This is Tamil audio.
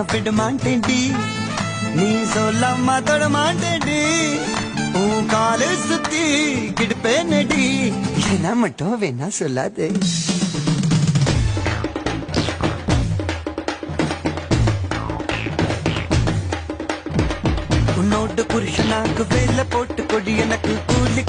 விட மாட்டேன்டி நீ சொல்லாம தொட மாட்டேன்டி உன் காலு சுத்தி கிடுப்பேனடி என்ன மட்டும் வேணா சொல்லாதே உன்னோட புருஷனாக்கு வேலை போட்டு கொடி எனக்கு கூலி